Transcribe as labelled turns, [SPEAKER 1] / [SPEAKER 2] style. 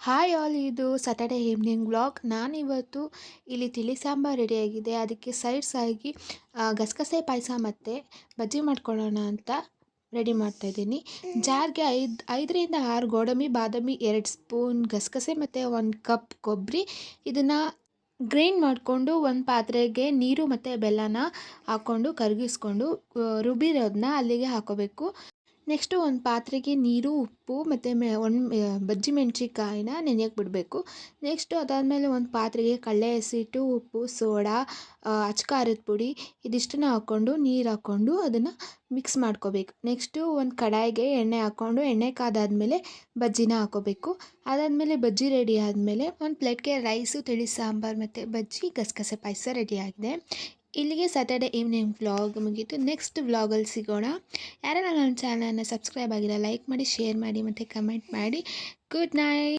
[SPEAKER 1] Hi all, ಇದು Saturday evening vlog. ನಾನಿವತ್ತು ಇಲ್ಲಿ ತಿಳಿ ಸಾಂಬಾರು ರೆಡಿಯಾಗಿದೆ. ಅದಕ್ಕೆ ಸೈಡ್ಸ್ ಆಗಿ ಗಸಗಸೆ ಪಾಯಸ ಮತ್ತು ಬಜ್ಜಿ ಮಾಡ್ಕೊಳ್ಳೋಣ ಅಂತ ರೆಡಿ ಮಾಡ್ತಾಯಿದ್ದೀನಿ. ಜಾರ್ಗೆ 5ರಿಂದ 6 ಗೋಡಂಬಿ ಬಾದಾಮಿ, 2 ಸ್ಪೂನ್ ಗಸಗಸೆ ಮತ್ತು 1 ಕಪ್ ಕೊಬ್ಬರಿ, ಇದನ್ನು ಗ್ರೈಂಡ್ ಮಾಡಿಕೊಂಡು ಒಂದು ಪಾತ್ರೆಗೆ ನೀರು ಮತ್ತು ಬೆಲ್ಲನ ಹಾಕ್ಕೊಂಡು ಕರಗಿಸ್ಕೊಂಡು ರುಬ್ಬಿರೋದನ್ನ ಅಲ್ಲಿಗೆ ಹಾಕೋಬೇಕು. ನೆಕ್ಸ್ಟು ಒಂದು ಪಾತ್ರೆಗೆ ನೀರು, ಉಪ್ಪು ಮತ್ತು ಬಜ್ಜಿ ಮೆಣಸಿನ್ಕಾಯಿನ ನೆನೆಯೋಕ್ಕೆ ಬಿಡಬೇಕು. ನೆಕ್ಸ್ಟು ಅದಾದಮೇಲೆ ಒಂದು ಪಾತ್ರೆಗೆ ಕಡಲೆ ಹಸಿಟ್ಟು, ಉಪ್ಪು, ಸೋಡಾ, ಅಚ್ಕಾರದ ಪುಡಿ ಇದಿಷ್ಟನ್ನು ಹಾಕ್ಕೊಂಡು ನೀರು ಹಾಕ್ಕೊಂಡು ಅದನ್ನು ಮಿಕ್ಸ್ ಮಾಡ್ಕೋಬೇಕು. ನೆಕ್ಸ್ಟು ಒಂದು ಕಡಾಯಿಗೆ ಎಣ್ಣೆ ಹಾಕ್ಕೊಂಡು ಎಣ್ಣೆ ಕಾದಾದಮೇಲೆ ಬಜ್ಜಿನ ಹಾಕ್ಕೋಬೇಕು. ಅದಾದಮೇಲೆ ಬಜ್ಜಿ ರೆಡಿ ಆದಮೇಲೆ ಒಂದು ಪ್ಲೇಟ್ಗೆ ರೈಸು, ತಿಳಿ ಸಾಂಬಾರು ಮತ್ತು ಬಜ್ಜಿ, ಗಸಗಸೆ ಪಾಯಸ ರೆಡಿಯಾಗಿದೆ. ಇಲ್ಲಿಗೆ ಸ್ಯಾಟರ್ಡೆ ಈವ್ನಿಂಗ್ ವ್ಲಾಗ್ ಮುಗೀತು. ನೆಕ್ಸ್ಟ್ ವ್ಲಾಗಲ್ಲಿ ಸಿಗೋಣ. ಯಾರೆಲ್ಲ ನನ್ನ ಚಾನಲನ್ನು ಸಬ್ಸ್ಕ್ರೈಬ್ ಆಗಿಲ್ಲ, ಲೈಕ್ ಮಾಡಿ, ಶೇರ್ ಮಾಡಿ ಮತ್ತು ಕಮೆಂಟ್ ಮಾಡಿ. Good night.